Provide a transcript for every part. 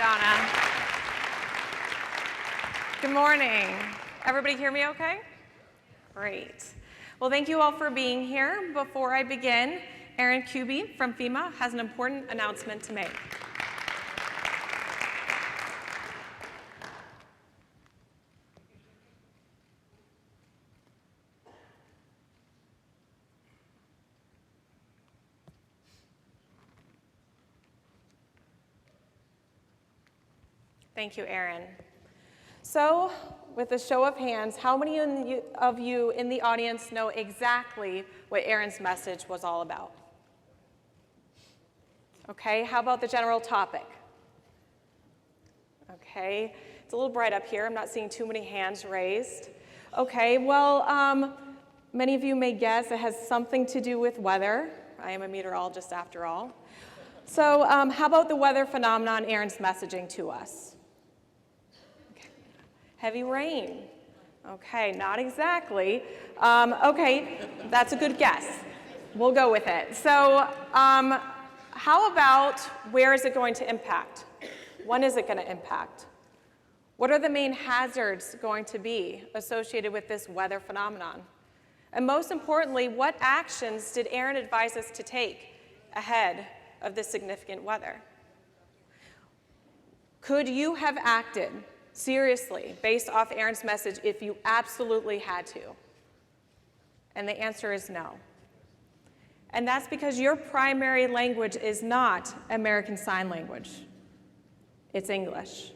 Donna. Good morning. Everybody hear me okay? Great. Well, thank you all for being here. Before I begin, Erin Kuby from FEMA has an important announcement to make. Thank you, Erin. So, with a show of hands, how many of you in the audience know exactly what Erin's message was all about? Okay, how about the general topic? Okay, it's a little bright up here. I'm not seeing too many hands raised. Okay, well, many of you may guess it has something to do with weather. I am a meteorologist after all. So, how about the weather phenomenon Erin's messaging to us? Heavy rain. Okay, not exactly. Okay, that's a good guess. We'll go with it. So how about where is it going to impact? When is it going to impact? What are the main hazards going to be associated with this weather phenomenon? And most importantly, what actions did Erin advise us to take ahead of this significant weather? Could you have acted seriously, based off Erin's message, if you absolutely had to? And the answer is no. And that's because your primary language is not American Sign Language. It's English.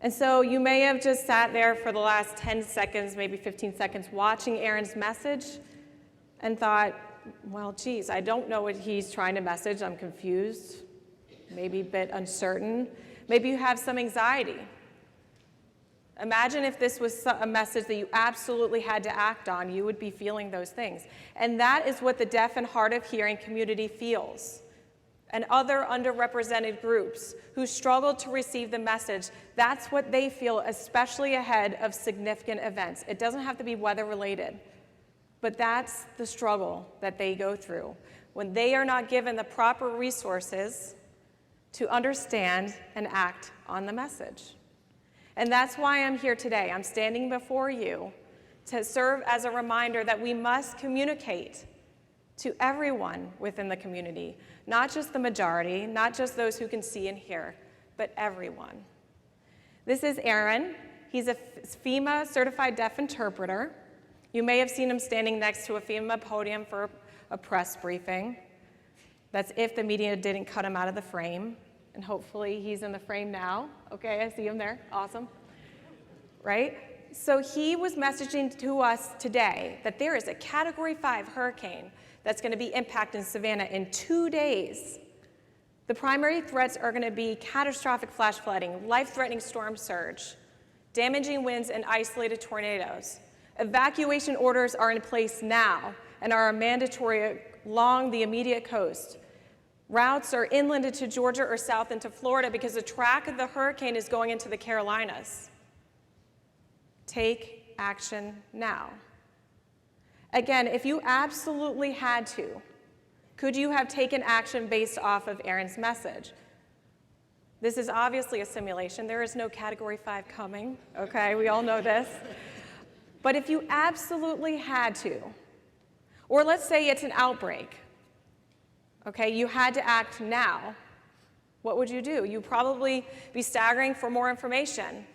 And so you may have just sat there for the last 10 seconds, maybe 15 seconds, watching Erin's message and thought, well, geez, I don't know what he's trying to message. I'm confused, maybe a bit uncertain. Maybe you have some anxiety. Imagine if this was a message that you absolutely had to act on, you would be feeling those things. And that is what the deaf and hard of hearing community feels. And other underrepresented groups who struggle to receive the message, that's what they feel, especially ahead of significant events. It doesn't have to be weather related, but that's the struggle that they go through when they are not given the proper resources to understand and act on the message. And that's why I'm here today. I'm standing before you to serve as a reminder that we must communicate to everyone within the community, not just the majority, not just those who can see and hear, but everyone. This is Erin. He's a FEMA certified deaf interpreter. You may have seen him standing next to a FEMA podium for a press briefing. That's if the media didn't cut him out of the frame. And hopefully he's in the frame now. Okay, I see him there. Awesome. Right? So he was messaging to us today that there is a Category 5 hurricane that's going to be impacting Savannah in 2 days. The primary threats are going to be catastrophic flash flooding, life-threatening storm surge, damaging winds, and isolated tornadoes. Evacuation orders are in place now and are mandatory along the immediate coast. Routes are inland into Georgia or south into Florida because the track of the hurricane is going into the Carolinas. Take action now. Again, if you absolutely had to, could you have taken action based off of Erin's message? This is obviously a simulation. There is no Category 5 coming, okay? We all know this. But if you absolutely had to, or let's say it's an outbreak, okay, you had to act now, what would you do? You'd probably be staggering for more information.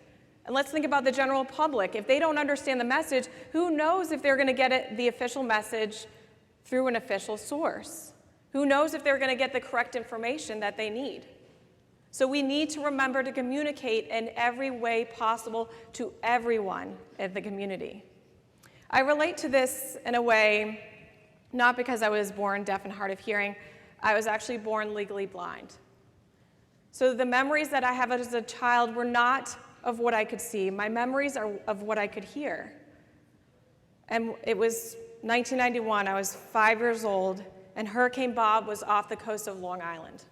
And let's think about the general public. If they don't understand the message, who knows if they're going to get the official message through an official source? Who knows if they're going to get the correct information that they need? So we need to remember to communicate in every way possible to everyone in the community. I relate to this in a way, not because I was born deaf and hard of hearing. I was actually born legally blind. So the memories that I have as a child were not of what I could see. My memories are of what I could hear. And it was 1991, I was 5 years old, and Hurricane Bob was off the coast of Long Island.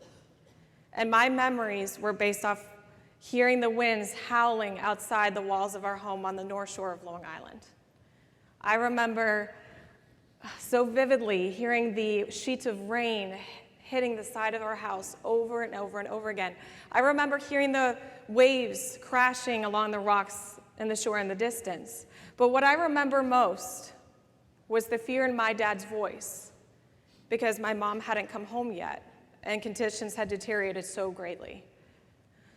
And my memories were based off hearing the winds howling outside the walls of our home on the north shore of Long Island. I remember so vividly hearing the sheets of rain hitting the side of our house over and over and over again. I remember hearing the waves crashing along the rocks and the shore in the distance. But what I remember most was the fear in my dad's voice, because my mom hadn't come home yet and conditions had deteriorated so greatly.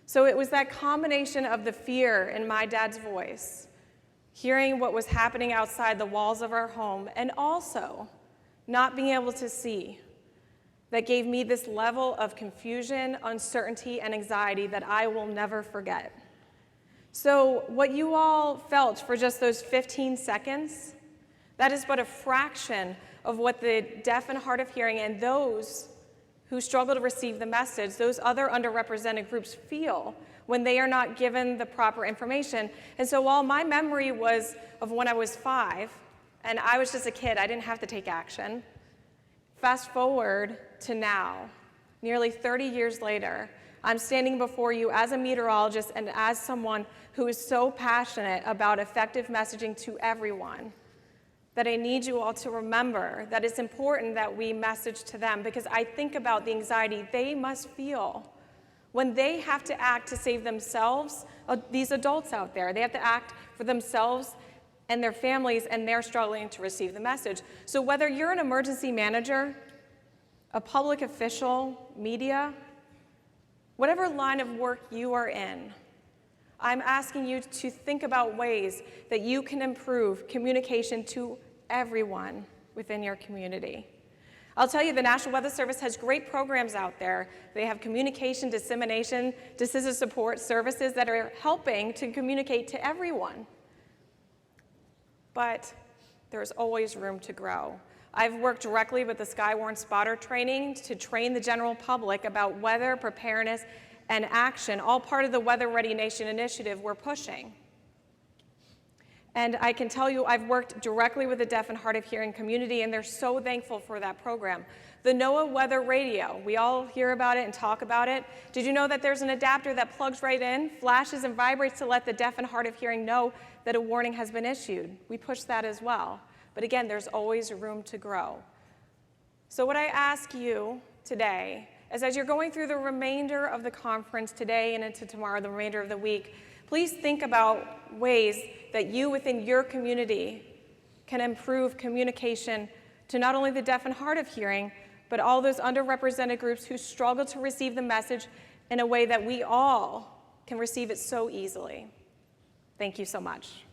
So it was that combination of the fear in my dad's voice, hearing what was happening outside the walls of our home, and also not being able to see, that gave me this level of confusion, uncertainty, and anxiety that I will never forget. So what you all felt for just those 15 seconds, that is but a fraction of what the deaf and hard of hearing and those who struggle to receive the message, those other underrepresented groups feel when they are not given the proper information. And so while my memory was of when I was 5, and I was just a kid, I didn't have to take action, fast forward to now, nearly 30 years later, I'm standing before you as a meteorologist and as someone who is so passionate about effective messaging to everyone, that I need you all to remember that it's important that we message to them, because I think about the anxiety they must feel when they have to act to save themselves, these adults out there. They have to act for themselves and their families, and they're struggling to receive the message. So whether you're an emergency manager, a public official, media, whatever line of work you are in, I'm asking you to think about ways that you can improve communication to everyone within your community. I'll tell you, the National Weather Service has great programs out there. They have communication, dissemination, decision support services that are helping to communicate to everyone. But there's always room to grow. I've worked directly with the Skywarn Spotter training to train the general public about weather preparedness and action, all part of the Weather Ready Nation initiative we're pushing. And I can tell you, I've worked directly with the deaf and hard of hearing community, and they're so thankful for that program. The NOAA Weather Radio, we all hear about it and talk about it. Did you know that there's an adapter that plugs right in, flashes and vibrates to let the deaf and hard of hearing know that a warning has been issued? We push that as well. But again, there's always room to grow. So what I ask you today is, as you're going through the remainder of the conference today and into tomorrow, the remainder of the week, please think about ways that you within your community can improve communication to not only the deaf and hard of hearing, but all those underrepresented groups who struggle to receive the message in a way that we all can receive it so easily. Thank you so much.